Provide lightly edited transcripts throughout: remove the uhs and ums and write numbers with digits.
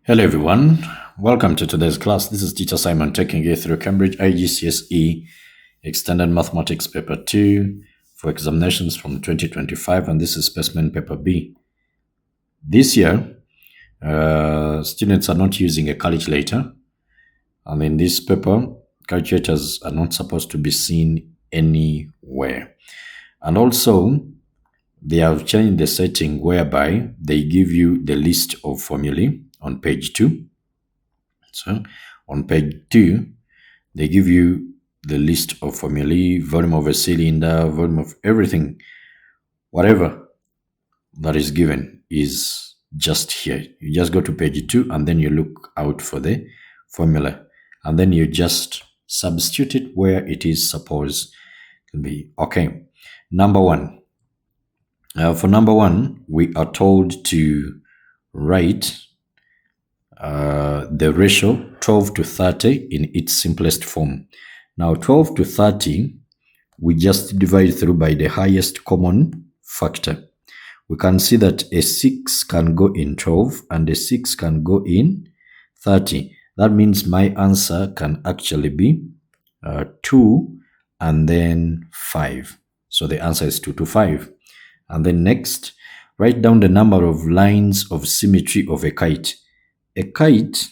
Hello everyone, welcome to today's class. This is Teacher Simon taking you through Cambridge IGCSE Extended Mathematics Paper 2 for examinations from 2025, and this is Specimen Paper B. This year, students are not using a calculator, and in this paper, calculators are not supposed to be seen anywhere. And also, they have changed the setting whereby they give you the list of formulae on page 2. So on page 2, they give you the list of formulae, volume of a cylinder, volume of everything, whatever that is given is just here. You just go to page 2 and then you look out for the formula, and then you just substitute it where it is supposed to be. Okay, number 1. For number 1, we are told to write the ratio 12 to 30 in its simplest form. Now 12 to 30, we just divide through by the highest common factor. We can see that a 6 can go in 12 and a 6 can go in 30. That means my answer can actually be 2 and then 5. So the answer is 2 to 5. And then next, write down the number of lines of symmetry of a kite. A kite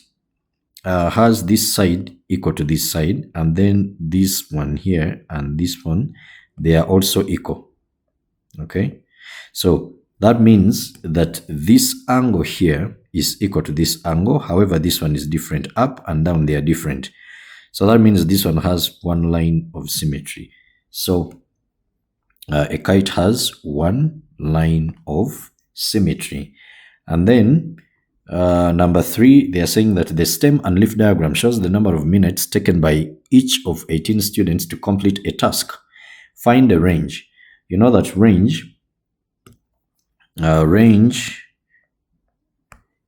has this side equal to this side, and then this one here and this one, they are also equal. Okay, so that means that this angle here is equal to this angle. However, this one is different. Up and down, they are different. So that means this one has one line of symmetry. So a kite has one line of symmetry. And then number 3, they are saying that the stem and leaf diagram shows the number of minutes taken by each of 18 students to complete a task. Find the range. You know that range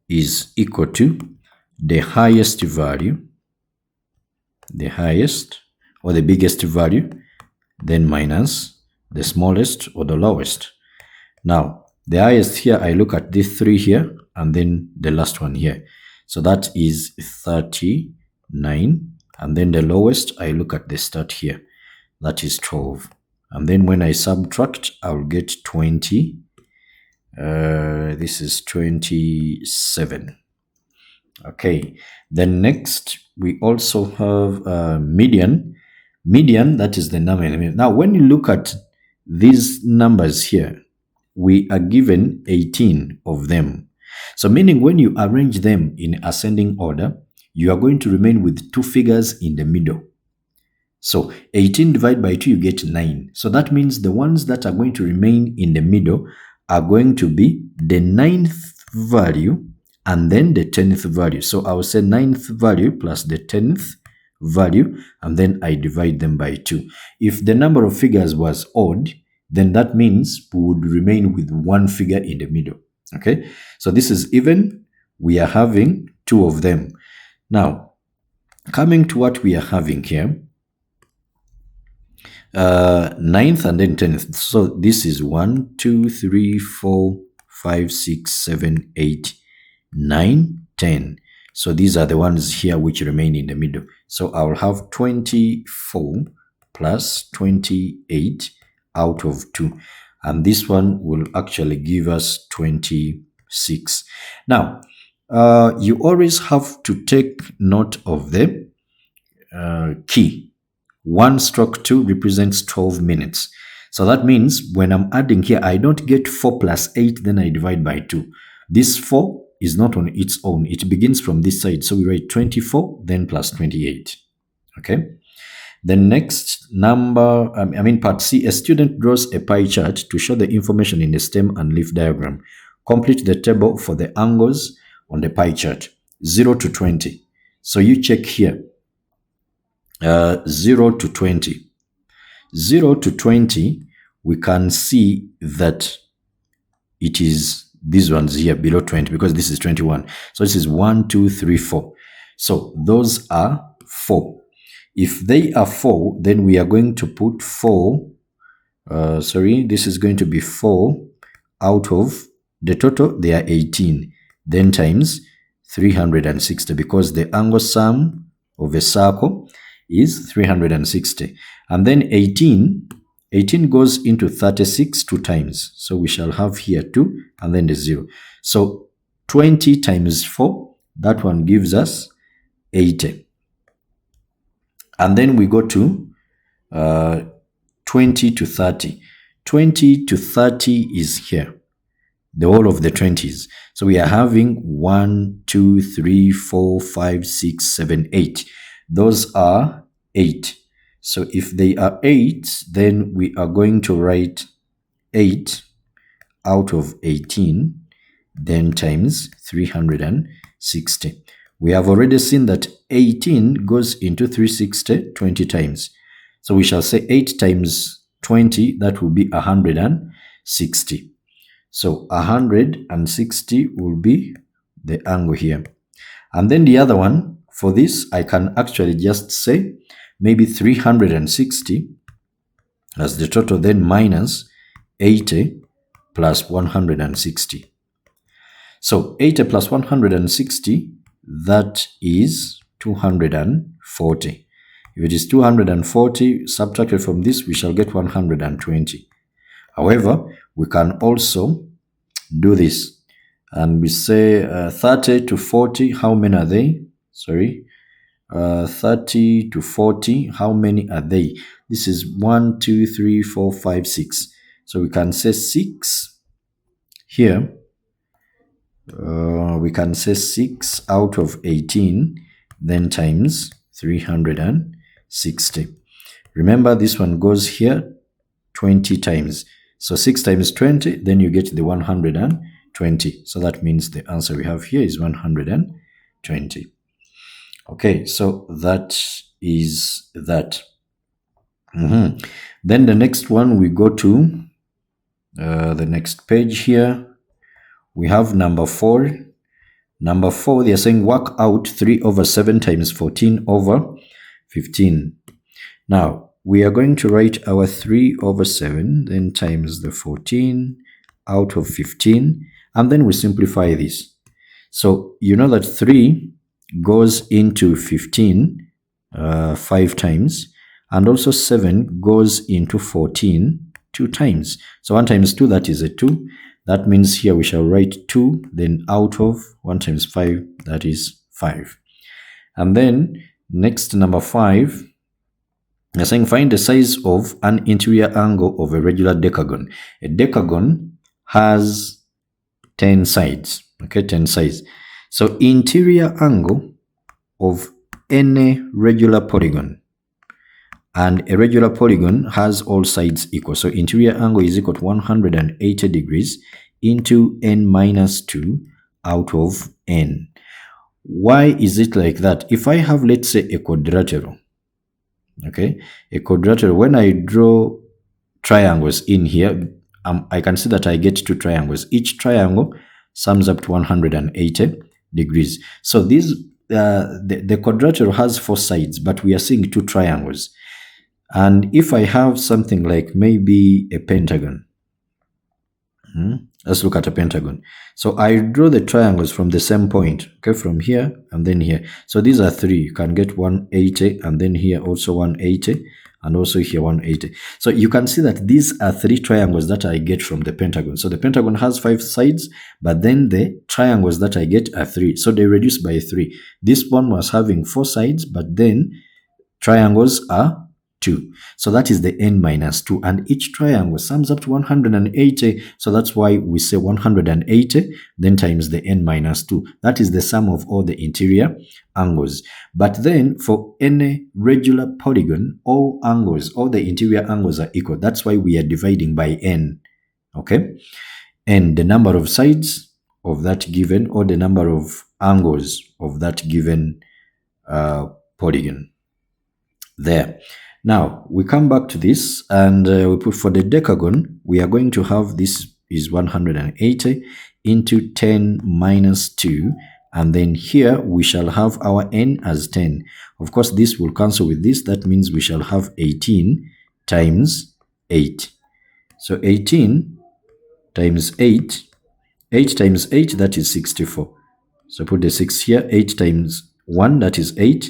is equal to the highest value, the highest or the biggest value, then minus the smallest or the lowest. Now, the highest here, I look at these 3 here, and then the last one here. So that is 39. And then the lowest, I look at the start here. That is 12. And then when I subtract, I'll get 20. This is 27. Okay. Then next, we also have median. Median, that is the number. Now, when you look at these numbers here, we are given 18 of them. So meaning when you arrange them in ascending order, you are going to remain with 2 figures in the middle. So 18 divided by 2, you get 9. So that means the ones that are going to remain in the middle are going to be the 9th value and then the 10th value. So I will say 9th value plus the 10th value, and then I divide them by 2. If the number of figures was odd, then that means we would remain with 1 figure in the middle. Okay, so this is even. We are having 2 of them. Now, coming to what we are having here, 9th and then 10th. So this is 1, 2, 3, 4, 5, 6, 7, 8, 9, 10. So these are the ones here which remain in the middle. So I'll have 24 plus 28 out of 2. And this one will actually give us 26. Now, you always have to take note of the key. 1 stroke 2 represents 12 minutes. So that means when I'm adding here, I don't get 4 plus 8, then I divide by 2. This 4 is not on its own. It begins from this side. So we write 24, then plus 28. Okay. The next number, part C, a student draws a pie chart to show the information in the stem and leaf diagram. Complete the table for the angles on the pie chart, 0 to 20. So you check here, 0 to 20. 0 to 20, we can see that it is these ones here below 20 because this is 21. So this is 1, 2, 3, 4. So those are 4. If they are 4, then we are going to put 4. This is going to be 4 out of the total. They are 18. Then times 360 because the angle sum of a circle is 360. And then 18 goes into 36 two times. So we shall have here 2 and then the 0. So 20 times 4, that one gives us 80. And then we go to 20 to 30. 20 to 30 is here, the whole of the 20s. So we are having 1, 2, 3, 4, 5, 6, 7, 8. Those are 8. So if they are 8, then we are going to write 8 out of 18, then times 360. We have already seen that 18 goes into 360 20 times. So we shall say 8 times 20, that will be 160. So 160 will be the angle here. And then the other one, for this, I can actually just say maybe 360 as the total, then minus 80 plus 160. So 80 plus 160, that is 240. If it is 240 subtracted from this, we shall get 120. However, we can also do this. And we say 30 to 40, how many are they? 30 to 40, how many are they? This is 1, 2, 3, 4, 5, 6. So we can say 6 here. We can say 6 out of 18, then times 360. Remember, this one goes here 20 times. So 6 times 20, then you get the 120. So that means the answer we have here is 120. Okay, so that is that. Then the next one, we go to the next page here. We have number 4. Number 4, they are saying work out 3 over 7 times 14 over 15. Now, we are going to write our 3 over 7, then times the 14 out of 15, and then we simplify this. So, you know that 3 goes into 15 5 times, and also 7 goes into 14 2 times. So 1 times 2, that is a 2. That means here we shall write 2, then out of 1 times 5, that is 5. And then next, number 5, they're saying find the size of an interior angle of a regular decagon. A decagon has 10 sides, okay, 10 sides. So interior angle of any regular polygon, and a regular polygon has all sides equal. So interior angle is equal to 180 degrees into n minus 2 out of n. Why is it like that? If I have, let's say, a quadrilateral, okay, a quadrilateral, when I draw triangles in here, I can see that I get 2 triangles. Each triangle sums up to 180 degrees. So these the quadrilateral has 4 sides, but we are seeing 2 triangles. And if I have something like maybe a pentagon, let's look at a pentagon. So I draw the triangles from the same point, okay, from here and then here. So these are 3. You can get 180, and then here also 180, and also here 180. So you can see that these are 3 triangles that I get from the pentagon. So the pentagon has 5 sides, but then the triangles that I get are 3. So they reduce by 3. This one was having 4 sides, but then triangles are 2. So that is the n minus 2, and each triangle sums up to 180. So that's why we say 180 then times the n minus 2. That is the sum of all the interior angles. But then for any regular polygon, all the interior angles are equal. That's why we are dividing by n, okay? And the number of sides of that given, or the number of angles of that given polygon there. Now, we come back to this, and we put for the decagon, we are going to have this is 180 into 10 minus 2, and then here we shall have our n as 10. Of course, this will cancel with this. That means we shall have 18 times 8. So 18 times 8, 8 times 8, that is 64. So put the 6 here. 8 times 1, that is 8.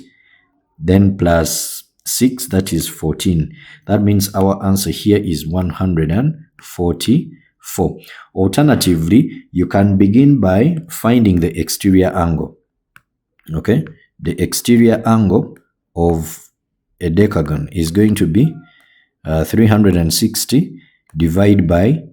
Then plus 6, that is 14. That means our answer here is 144. Alternatively, you can begin by finding the exterior angle. Okay, the exterior angle of a decagon is going to be 360 divided by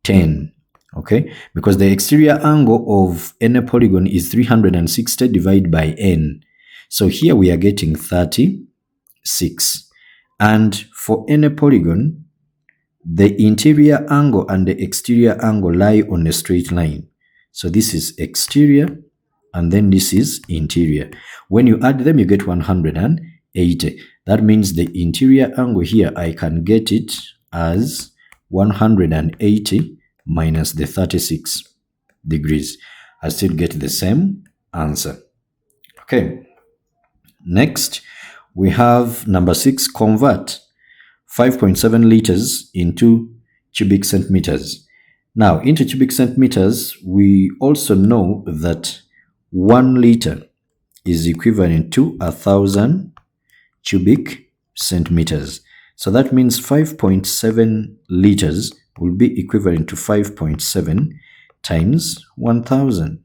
10. Okay, because the exterior angle of any polygon is 360 divided by n. So here we are getting 36. And for any polygon, the interior angle and the exterior angle lie on a straight line. So this is exterior and then this is interior. When you add them, you get 180. That means the interior angle here, I can get it as 180 minus the 36 degrees. I still get the same answer. Okay. Next, we have number 6, convert 5.7 liters into cubic centimeters. Now, into cubic centimeters, we also know that 1 liter is equivalent to 1,000 cubic centimeters. So that means 5.7 liters will be equivalent to 5.7 times 1,000.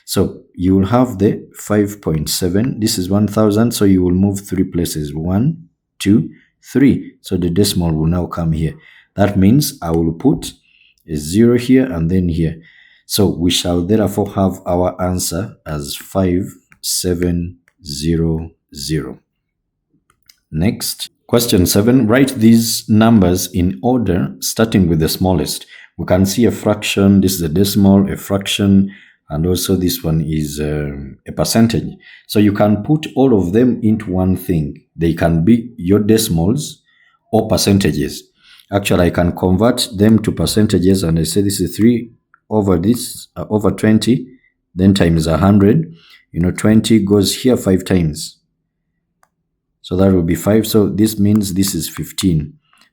So you will have the 5.7. This is 1,000. So you will move 3 places. 1, 2, 3. So the decimal will now come here. That means I will put a 0 here and then here. So we shall therefore have our answer as 5700. Next, question 7. Write these numbers in order, starting with the smallest. We can see a fraction. This is a decimal, a fraction, and also this one is a percentage. So you can put all of them into one thing. They can be your decimals or percentages. Actually, I can convert them to percentages, and I say this is 3 over this, over 20, then times 100. 20 goes here 5 times. So that will be 5. So this means this is 15.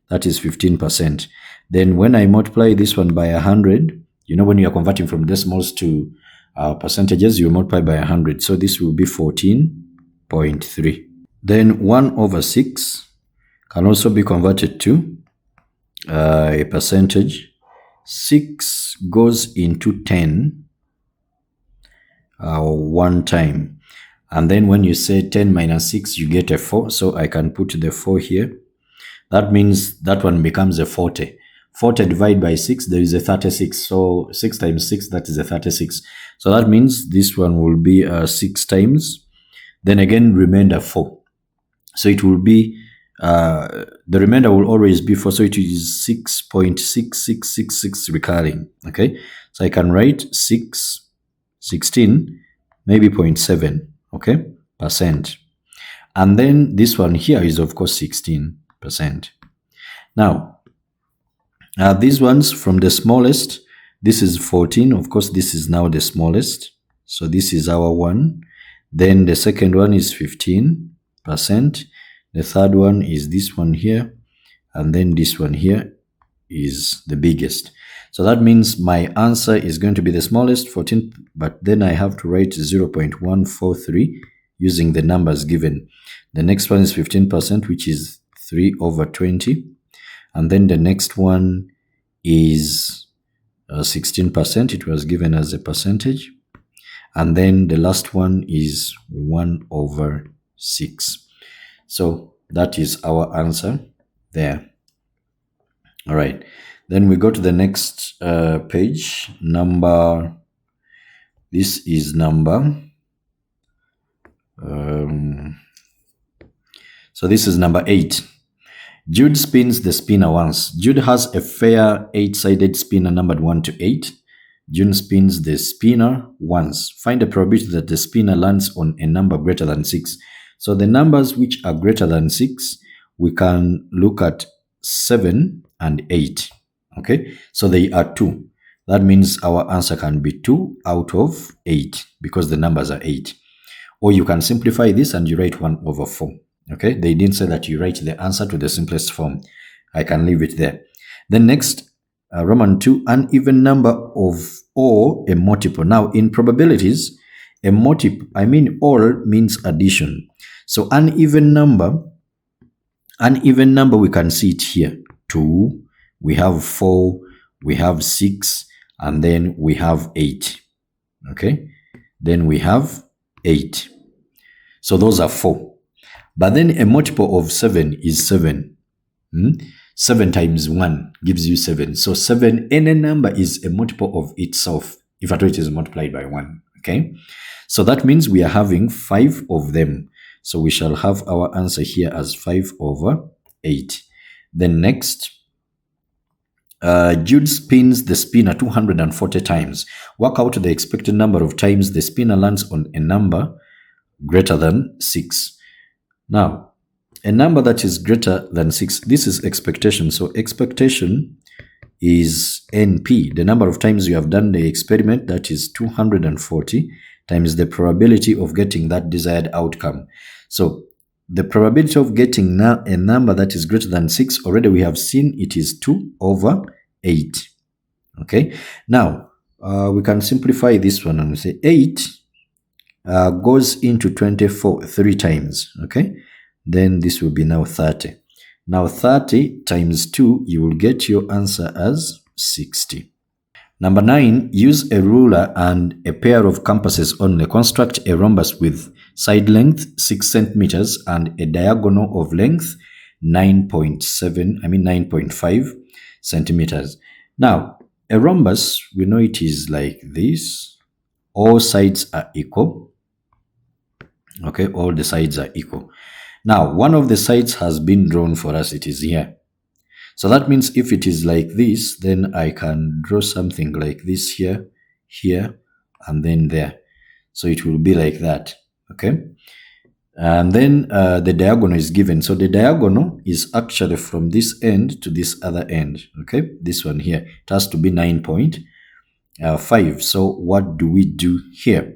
That is 15%. Then when I multiply this one by 100, when you are converting from decimals to percentages, you multiply by 100. So this will be 14.3. Then 1 over 6 can also be converted to a percentage. 6 goes into 10 one time. And then when you say 10 minus 6, you get a 4. So I can put the 4 here. That means that one becomes a 40. 40 divided by 6, there is a 36. So 6 times 6, that is a 36. So that means this one will be 6 times. Then again, remainder 4. So it will be, the remainder will always be 4. So it is 6.6666 recurring. Okay. So I can write 16, maybe 0.7. Okay. Percent. And then this one here is of course 16%. Now, these ones from the smallest, this is 14. Of course, this is now the smallest. So this is our one. Then the second one is 15%. The third one is this one here. And then this one here is the biggest. So that means my answer is going to be the smallest, 14. But then I have to write 0.143 using the numbers given. The next one is 15%, which is 3 over 20. And then the next one is 16%. It was given as a percentage. And then the last one is 1 over 6. So that is our answer there. All right. Then we go to the next page. This is number. So this is number 8. Jude spins the spinner once. Jude has a fair 8-sided spinner numbered 1 to 8. Jude spins the spinner once. Find the probability that the spinner lands on a number greater than 6. So the numbers which are greater than 6, we can look at 7 and 8. Okay, so they are 2. That means our answer can be 2 out of 8 because the numbers are 8. Or you can simplify this and you write 1 over 4. Okay, they didn't say that you write the answer to the simplest form. I can leave it there. Then next, Roman 2, an even number of or a multiple. Now in probabilities, All means addition. So uneven number, we can see it here. 2, we have 4, we have 6, and then we have 8. Okay? Then we have 8. So those are 4. But then a multiple of 7 is 7. 7 times 1 gives you 7. So 7, any number is a multiple of itself, if at all it is multiplied by 1. Okay? So that means we are having 5 of them. So we shall have our answer here as 5 over 8. Then next, Jude spins the spinner 240 times. Work out the expected number of times the spinner lands on a number greater than 6. Now, a number that is greater than 6, this is expectation. So expectation is NP, the number of times you have done the experiment, that is 240 times the probability of getting that desired outcome. So the probability of getting now a number that is greater than 6, already we have seen it is 2 over 8. Okay, now we can simplify this one and we say 8 goes into 24 3 times. Okay, then this will be now 30. Now 30 times 2, you will get your answer as 60. Number 9, use a ruler and a pair of compasses only. Construct a rhombus with side length 6 centimeters and a diagonal of length 9.5 centimeters. Now, a rhombus, we know it is like this. All sides are equal. Okay, all the sides are equal. Now, one of the sides has been drawn for us. It is here. So that means if it is like this, then I can draw something like this here, here, and then there. So it will be like that. Okay. And then the diagonal is given. So the diagonal is actually from this end to this other end. Okay. This one here. It has to be 9.5. So what do we do here?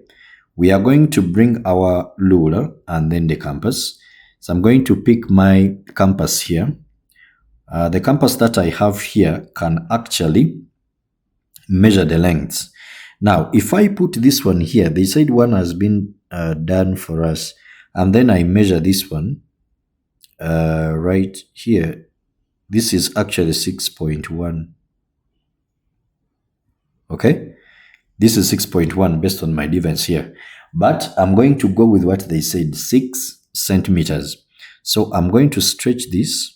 We are going to bring our ruler and then the compass. So I'm going to pick my compass here. The compass that I have here can actually measure the lengths. Now, if I put this one here, they said one has been done for us, and then I measure this one right here. This is actually 6.1. Okay, this is 6.1 based on my difference here, but I'm going to go with what they said, 6 centimeters. So I'm going to stretch this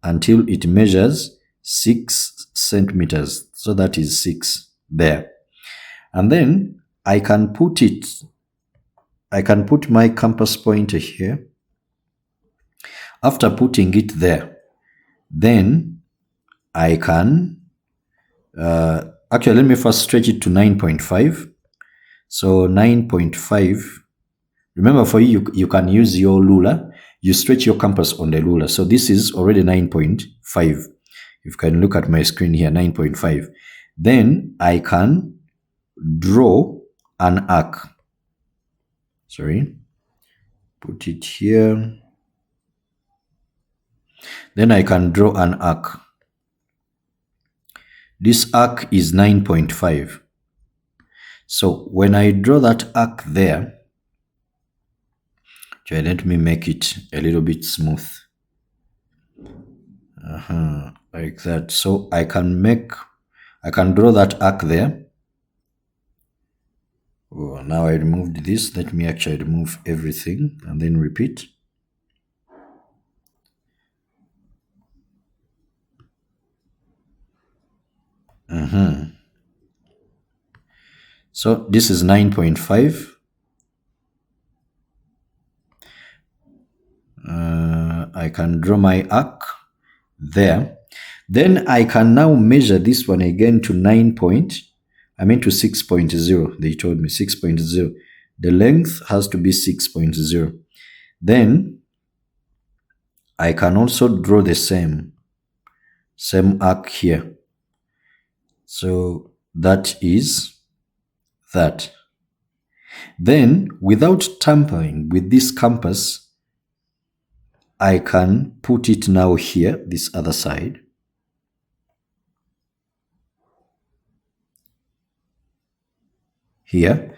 until it measures 6 centimeters. So that is 6 there. And then I can put my compass pointer here. After putting it there, then I can, actually let me first stretch it to 9.5. So 9.5, remember for you can use your ruler. You stretch your compass on the ruler. So this is already 9.5. You can look at my screen here, 9.5. Then I can draw an arc. Sorry. Put it here. Then I can draw an arc. This arc is 9.5. So when I draw that arc there, okay, let me make it a little bit smooth. Like that. So I can draw that arc there. Oh, now I removed this. Let me actually remove everything and then repeat. So this is 9.5. I can draw my arc there. Then I can now measure this one again to 6.0. They told me 6.0. The length has to be 6.0. Then I can also draw the same arc here. So that is that. Then without tampering with this compass, I can put it now here, this other side. Here.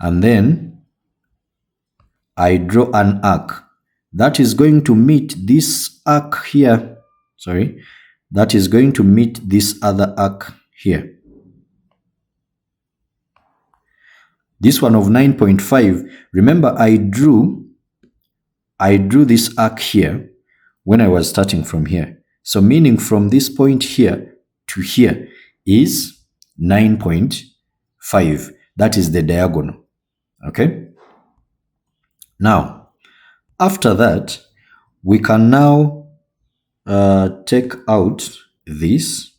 And then I draw an arc that is going to meet this arc here. Sorry, that is going to meet this other arc here. This one of 9.5, remember I drew this arc here when I was starting from here. So meaning from this point here to here is 9.5. That is the diagonal. Okay? Now, after that, we can now take out this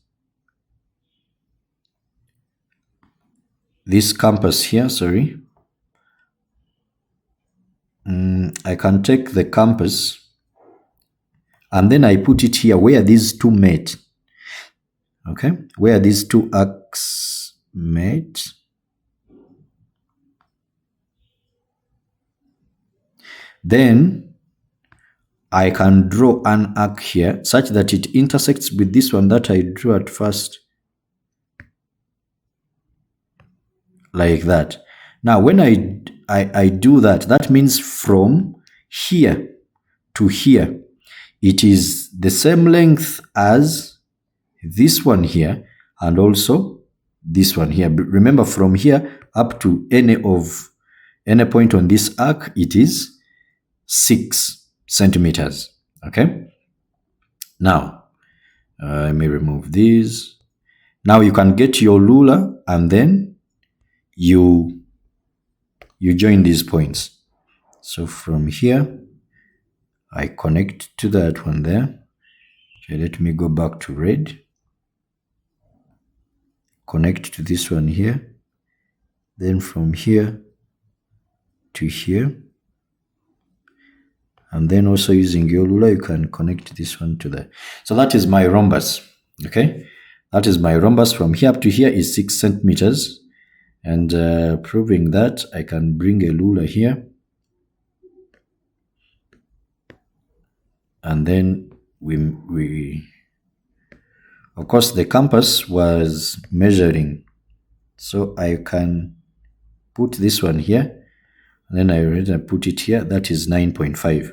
compass here, sorry. I can take the compass and then I put it here where these two meet. Okay, where these two arcs meet. Then I can draw an arc here such that it intersects with this one that I drew at first. Like that. Now when I do that, that means from here to here, it is the same length as this one here and also this one here. Remember, from here up to any point on this arc, it is 6 centimeters. Okay. Now, let me remove these. Now you can get your ruler and then you join these points. So from here, I connect to that one there. Okay, let me go back to red. Connect to this one here. Then from here to here. And then also using your ruler, you can connect this one to that. So that is my rhombus. Okay, that is my rhombus. From here up to here is 6 centimeters. And proving that, I can bring a ruler here. And then we of course the compass was measuring, so I can put this one here and then I put it here. That is 9.5.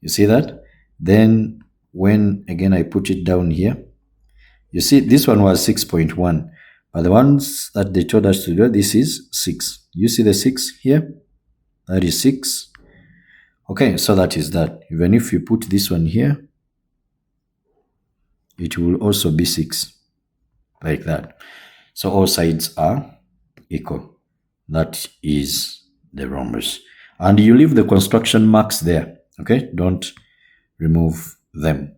You see that? Then when again I put it down here, you see this one was 6.1, but the ones that they told us to do, this is 6. You see the 6 here? That is 6. Okay, so that is that. Even if you put this one here, it will also be 6, like that. So all sides are equal. That is the rhombus. And you leave the construction marks there. Okay, don't remove them.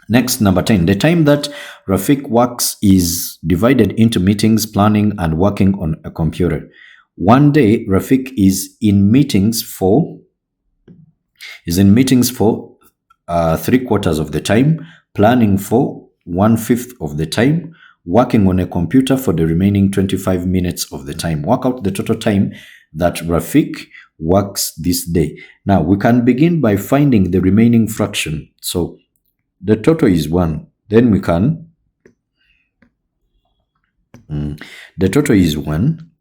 Next, number 10. The time that Rafik works is divided into meetings, planning, and working on a computer. One day, Rafik is in meetings for 3/4 of the time, planning for 1/5 of the time, working on a computer for the remaining 25 minutes of the time. Work out the total time that Rafik works this day. Now, we can begin by finding the remaining fraction. So, the total is 1. Then we can... the total is 1.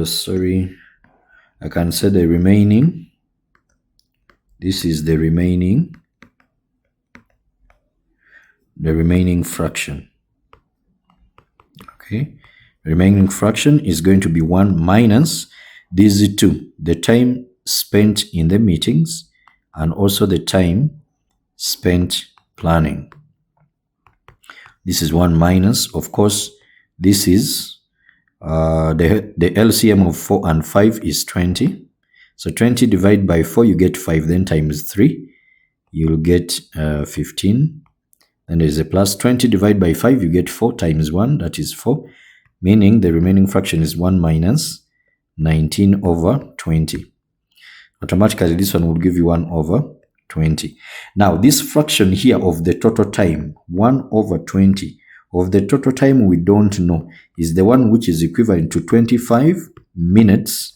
Sorry. I can say the remaining... This is the remaining fraction. Okay, remaining fraction is going to be 1 minus these 2, the time spent in the meetings and also the time spent planning. This is 1 minus, of course, this is the LCM of 4 and 5 is 20. So 20 divided by 4, you get 5, then times 3, you'll get 15. Then there's a plus. 20 divided by 5, you get 4 times 1, that is 4. Meaning the remaining fraction is 1 minus 19 over 20. Automatically, this one will give you 1 over 20. Now, this fraction here of the total time, 1 over 20, of the total time we don't know, is the one which is equivalent to 25 minutes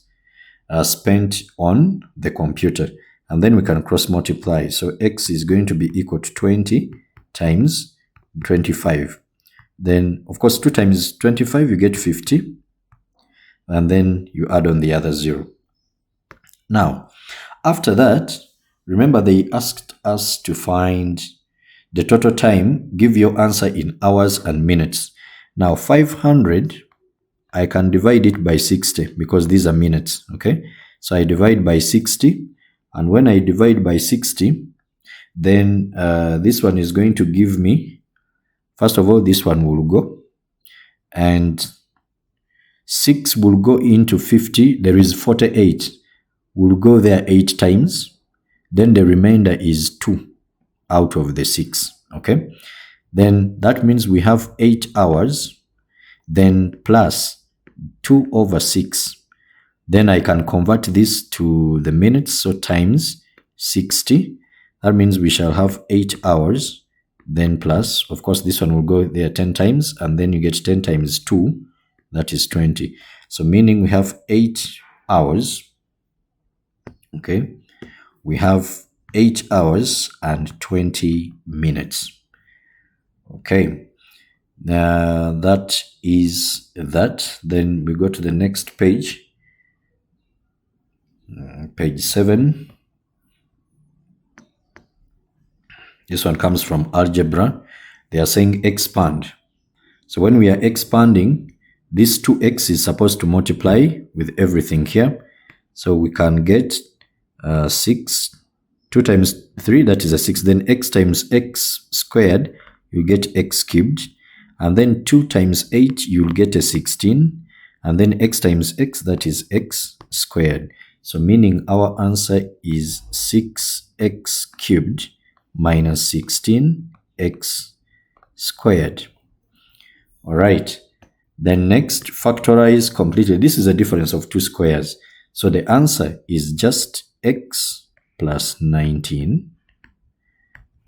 spent on the computer. And then we can cross multiply. So x is going to be equal to 20 times 25. Then, of course, 2 times 25, you get 50. And then you add on the other 0. Now, after that, remember they asked us to find the total time. Give your answer in hours and minutes. Now, 500, I can divide it by 60 because these are minutes, okay? So I divide by 60, and when I divide by 60, then this one is going to give me, first of all, this one will go, and 6 will go into 50. There is 48. We'll go there 8 times. Then the remainder is 2 out of the 6, okay? Then that means we have 8 hours, then plus 2 over 6. Then I can convert this to the minutes, so times 60. That means we shall have 8 hours, then plus, of course, this one will go there 10 times, and then you get 10 times 2, that is 20. So meaning we have 8 hours, okay? We have 8 hours and 20 minutes. Okay, that is that. Then we go to the next page, page 7. This one comes from Algebra. They are saying expand. So when we are expanding, this 2x is supposed to multiply with everything here. So we can get 6, 2 times 3, that is a 6. Then x times x squared, you get x cubed. And then 2 times 8, you'll get a 16. And then x times x, that is x squared. So meaning our answer is 6x cubed minus 16x squared. All right. Then next, factorize completely. This is a difference of 2 squares. So the answer is just x plus 19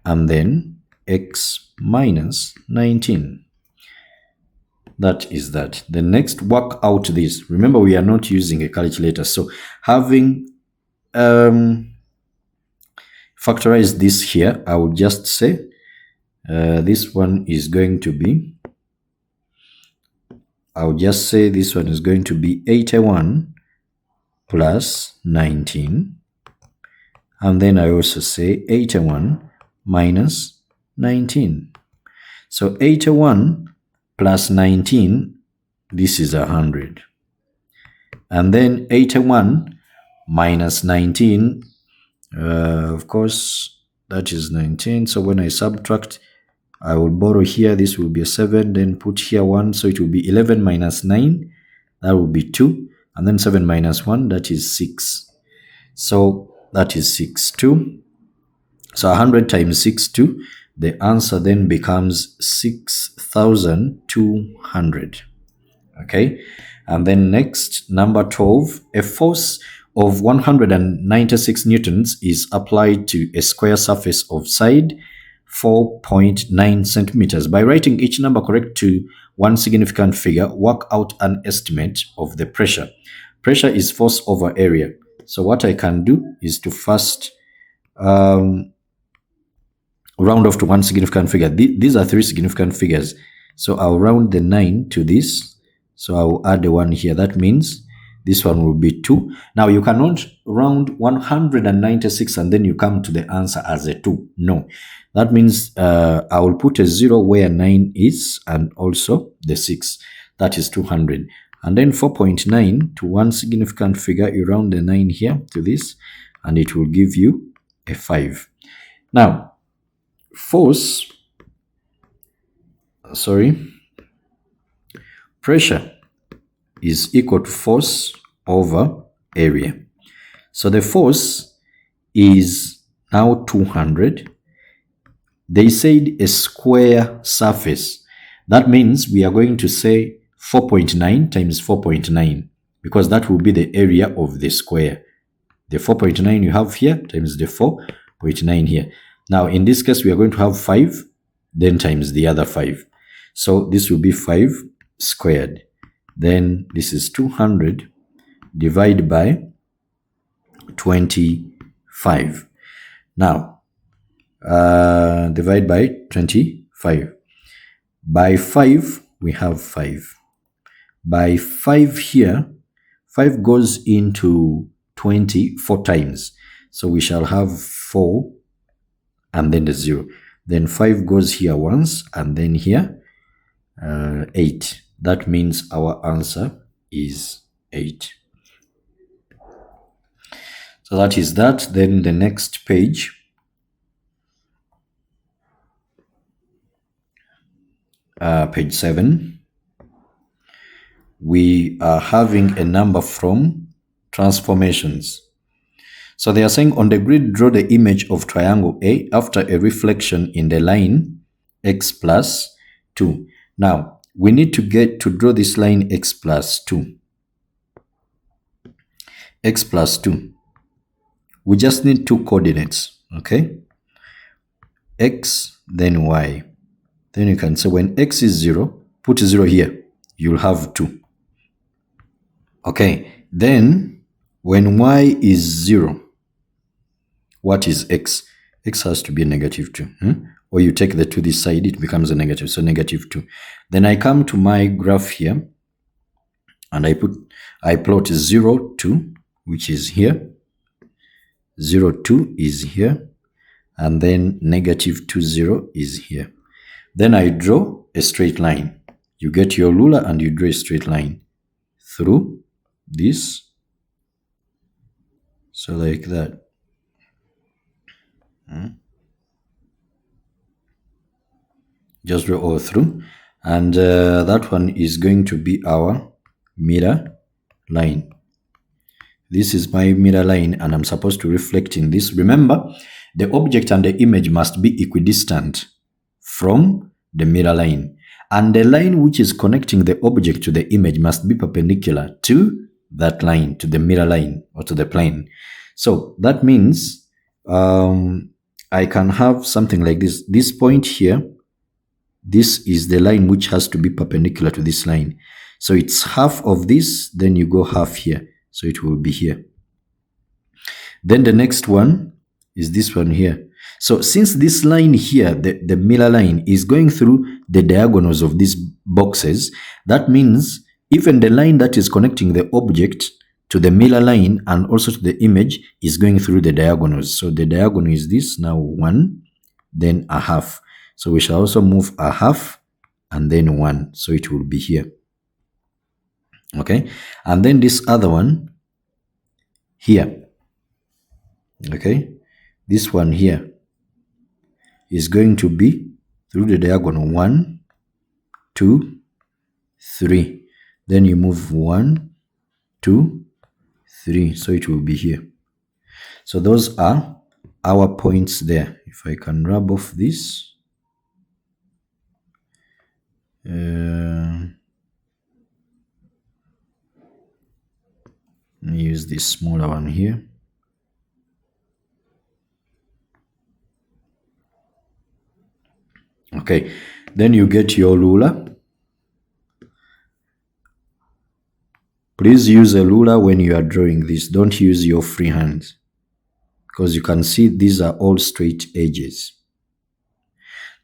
and then x minus 19. That is that. The next, work out this. Remember, we are not using a calculator. So having factorized this here, I would just say this one is going to be, I would just say this one is going to be 81 plus 19. And then I also say 81 minus 19. So 81 plus 19, this is 100. And then 81 minus 19, of course, that is 19. So when I subtract, I will borrow here, this will be a 7, then put here 1. So it will be 11 minus 9, that will be 2. And then 7 minus 1, that is 6. So that is 6, 2. So 100 times 6, 2. The answer then becomes 6,200. Okay. And then next, number 12, a force of 196 newtons is applied to a square surface of side 4.9 centimeters. By writing each number correct to one significant figure, work out an estimate of the pressure. Pressure is force over area. So what I can do is to first round off to one significant figure. These are 3 significant figures. So I'll round the 9 to this. So I'll add the 1 here. That means this one will be 2. Now you cannot round 196 and then you come to the answer as a 2. No. That means I will put a 0 where 9 is and also the 6. That is 200. And then 4.9 to one significant figure, you round the 9 here to this and it will give you a 5. Now, pressure is equal to force over area. So the force is now 200. They said a square surface. That means we are going to say 4.9 times 4.9 because that will be the area of the square. The 4.9 you have here times the 4.9 here. Now, in this case, we are going to have 5, then times the other 5. So this will be 5 squared. Then this is 200 divided by 25. Now, divide by 25. By 5, we have 5. By 5 here, 5 goes into 20 4 times. So we shall have 4 and then the 0. Then 5 goes here once and then here 8. That means our answer is 8. So that is that. Then the next page, page 7, we are having a number from transformations. So they are saying on the grid, draw the image of triangle A after a reflection in the line x plus 2. Now, we need to get to draw this line x plus 2. X plus 2. We just need 2 coordinates, okay? X, then y. Then you can say when x is 0, put 0 here. You'll have 2. Okay, then when y is 0, what is x? X has to be a negative 2. Or you take the 2 this side, it becomes a negative, so negative 2. Then I come to my graph here, and I plot 0, 2, which is here. 0, 2 is here. And then negative 2, 0 is here. Then I draw a straight line. You get your ruler and you draw a straight line through this. So like that. Just draw all through. And that one is going to be our mirror line. This is my mirror line and I'm supposed to reflect in this. Remember, the object and the image must be equidistant from the mirror line. And the line which is connecting the object to the image must be perpendicular to that line, to the mirror line or to the plane. So that means I can have something like this. This point here, this is the line which has to be perpendicular to this line. So it's half of this, then you go half here. So it will be here. Then the next one is this one here. So since this line here, the mirror line, is going through the diagonals of these boxes, that means even the line that is connecting the object to the mirror line and also to the image is going through the diagonals. So the diagonal is this, now 1, then a half. So we shall also move a half and then 1. So it will be here. Okay. And then this other one here. Okay. This one here is going to be through the diagonal 1, 2, 3. Then you move 1, 2, 3. So it will be here. So those are our points there. If I can rub off this. Use this smaller one here. Okay, then you get your ruler. Please use a ruler when you are drawing this. Don't use your free hands, because you can see these are all straight edges.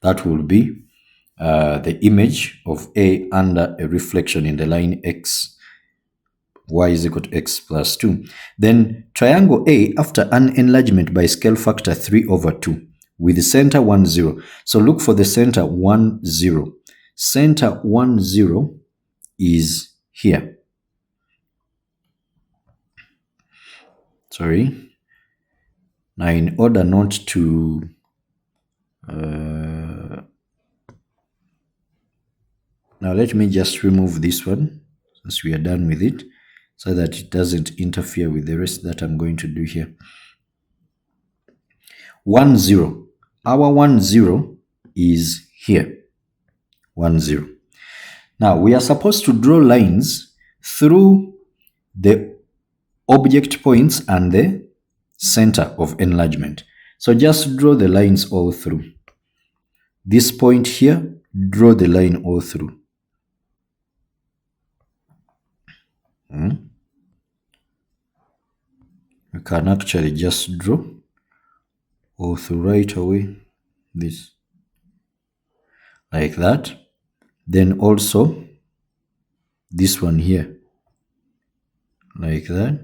That will be the image of A under a reflection in the line x. Y is equal to x plus 2. Then triangle A after an enlargement by scale factor 3/2 with the center 1, 0. So look for the center 1, 0. Center 1, 0 is here. Sorry. Now in order not to now let me just remove this one since we are done with it, so that it doesn't interfere with the rest that I'm going to do here. 1, 0. Our 1, 0 is here. 1, 0. Now we are supposed to draw lines through the object points and the center of enlargement. So just draw the lines all through. This point here, draw the line all through. You can actually just draw all through right away, this, like that. Then also this one here, like that.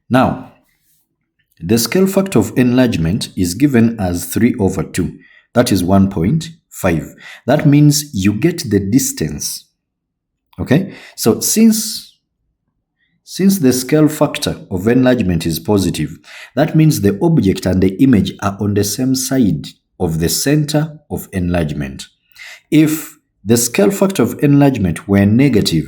Now, the scale factor of enlargement is given as 3 over 2. That is 1.5. That means you get the distance. Okay? So since the scale factor of enlargement is positive, that means the object and the image are on the same side of the center of enlargement. If the scale factor of enlargement were negative,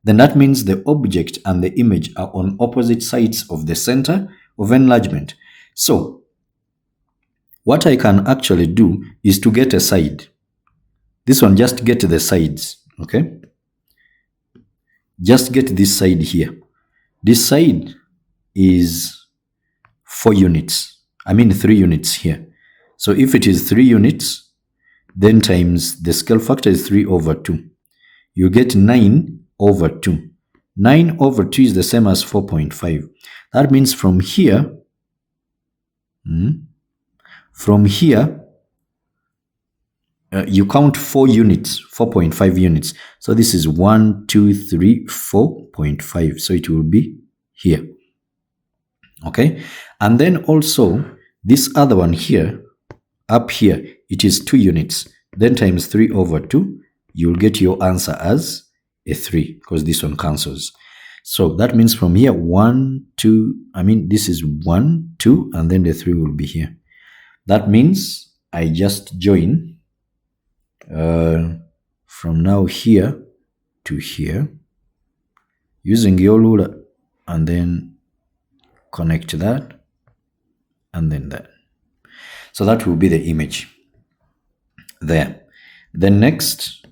then that means the object and the image are on opposite sides of the center of enlargement. So what I can actually do is to get a side. This one, just get the sides, okay? Just get this side here. This side is 4 units. I mean 3 units here. So if it is 3 units, then times the scale factor is 3 over 2. You get 9 over 2. 9 over 2 is the same as 4.5. That means from here, you count 4 units, 4.5 units. So this is 1, 2, 3, 4.5. So it will be here. Okay. And then also this other one here, up here, it is 2 units. Then times 3 over 2, you'll get your answer as a 3 because this one cancels. So that means from here, 1, 2, this is 1, 2, and then the 3 will be here. That means I just join from now here to here using your ruler and then connect that and then that. So that will be the image there. Then next,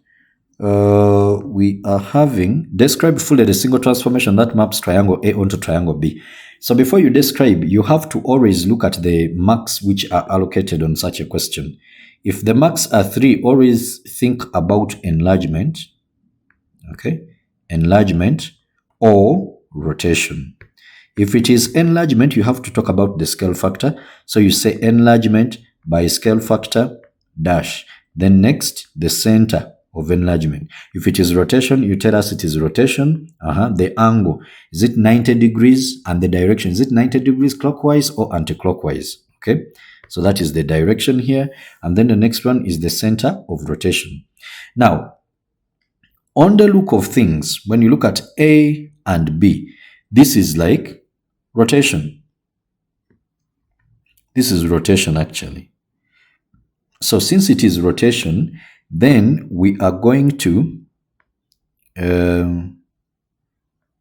we are having describe fully the single transformation that maps triangle A onto triangle B. So before you describe, you have to always look at the marks which are allocated on such a question. If the marks are 3, always think about enlargement, okay? Enlargement or rotation. If it is enlargement, you have to talk about the scale factor. So you say enlargement by scale factor dash. Then next, the center of enlargement. If it is rotation, you tell us it is rotation. The angle, is it 90 degrees? And the direction, is it 90 degrees clockwise or anti-clockwise? Okay, so that is the direction here. And then the next one is the center of rotation. Now, on the look of things, when you look at A and B, this is like rotation. This is rotation actually. So since it is rotation, then we are going to,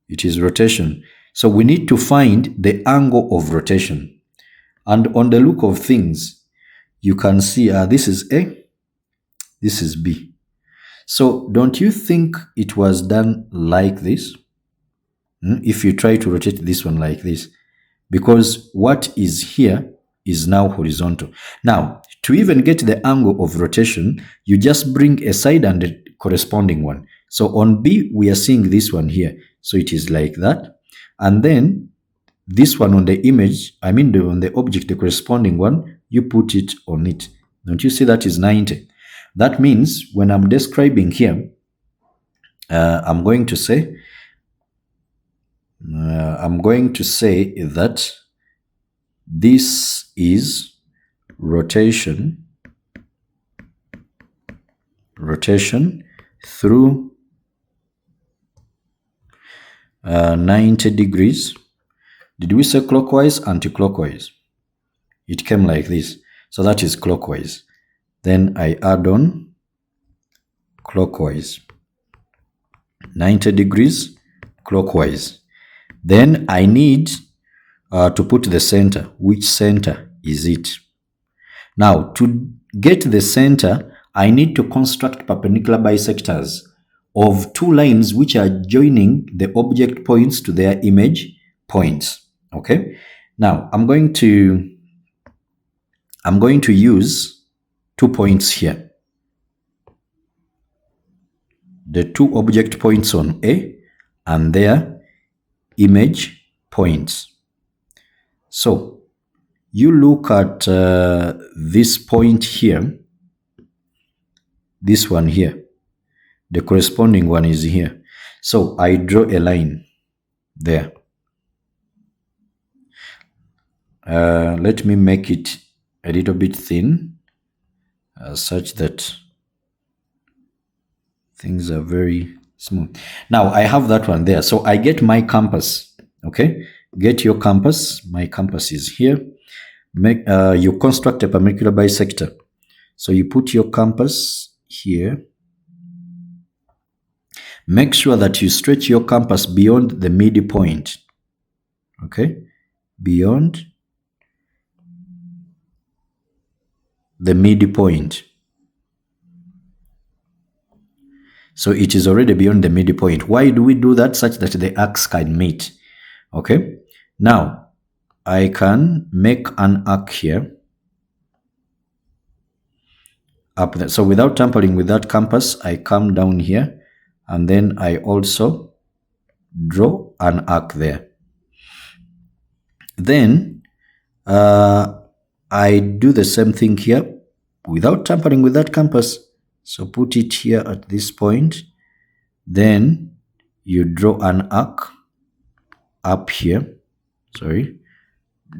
it is rotation. So we need to find the angle of rotation. And on the look of things, you can see this is A, this is B. So don't you think it was done like this? If you try to rotate this one like this, because what is here is now horizontal. Now, to even get the angle of rotation, you just bring a side and a corresponding one. So on B, we are seeing this one here. So it is like that. And then this one on the image, on the object, the corresponding one, you put it on it. Don't you see that is 90? That means when I'm describing here, I'm going to say that this is rotation through 90 degrees. Did we say clockwise, anti-clockwise? It came like this. So that is clockwise. Then I add on clockwise. 90 degrees clockwise. Then I need to put the center. Which center is it? Now, to get the center, I need to construct perpendicular bisectors of 2 lines which are joining the object points to their image points. Okay. Now, I'm going to use 2 points here. The 2 object points on A and their image points. So you look at this point here, this one here, the corresponding one is here. So I draw a line there. Let me make it a little bit thin, such that things are very smooth. Now I have that one there. So I get my compass. Okay, get your compass. My compass is here. You construct a perpendicular bisector. So you put your compass here. Make sure that you stretch your compass beyond the midpoint. Okay, beyond the midpoint. So it is already beyond the midpoint. Why do we do that? Such that the arcs can meet. Okay, now I can make an arc here up there. So without tampering with that compass, I come down here and then I also draw an arc there. Then I do the same thing here without tampering with that compass. So put it here at this point. Then you draw an arc up here. Sorry.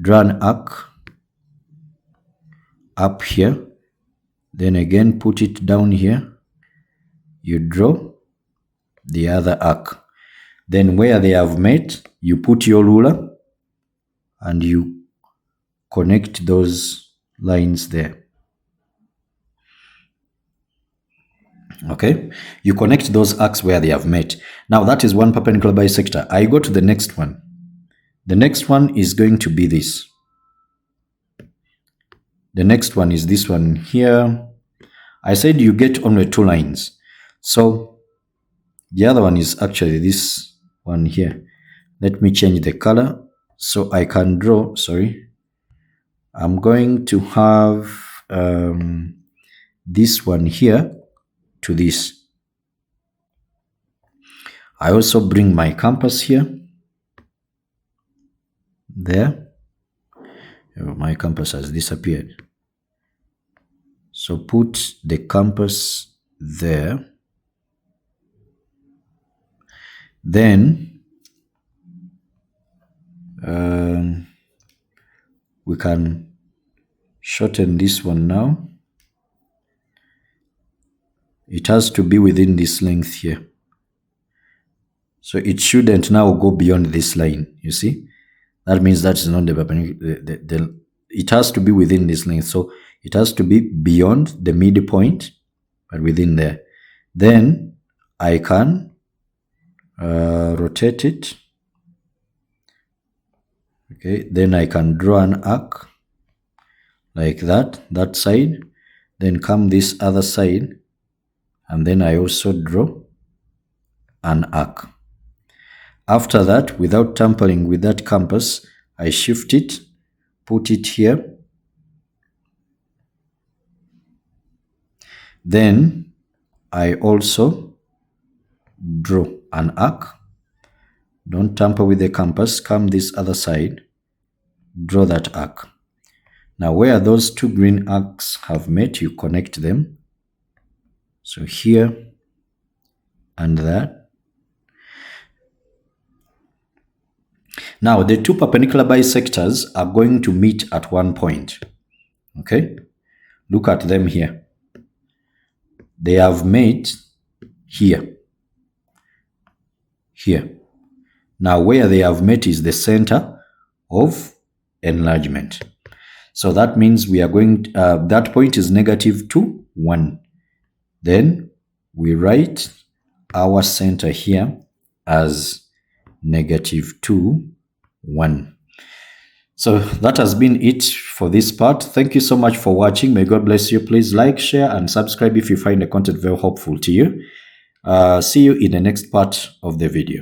Draw an arc up here. Then again put it down here. You draw the other arc. Then where they have met, you put your ruler and you connect those lines there. Okay, you connect those arcs where they have met. Now that is one perpendicular bisector. I go to the next one. The next one is going to be this. The next one is this one here. I said you get only two lines. So the other one is actually this one here. Let me change the color so I can draw. Sorry. I'm going to have this one here to this. I also bring my compass here. There. My compass has disappeared. So put the compass there. Then we can shorten this one now. It has to be within this length here. So it shouldn't now go beyond this line, you see? That means that is not the perpendicular. It has to be within this length. So it has to be beyond the midpoint, but within there. Then I can rotate it. Okay, then I can draw an arc like that side. Then come this other side. And then I also draw an arc. After that, without tampering with that compass, I shift it, put it here. Then I also draw an arc. Don't tamper with the compass, come this other side, draw that arc. Now where those two green arcs have met, you connect them. So here and that. Now the two perpendicular bisectors are going to meet at one point. Okay, look at them here. They have met here. Here. Now where they have met is the center of enlargement. So that means we are going, that point is -2, 1. Then we write our center here as -2, 1. So that has been it for this part. Thank you so much for watching. May God bless you. Please like, share, and subscribe if you find the content very helpful to you. See you in the next part of the video.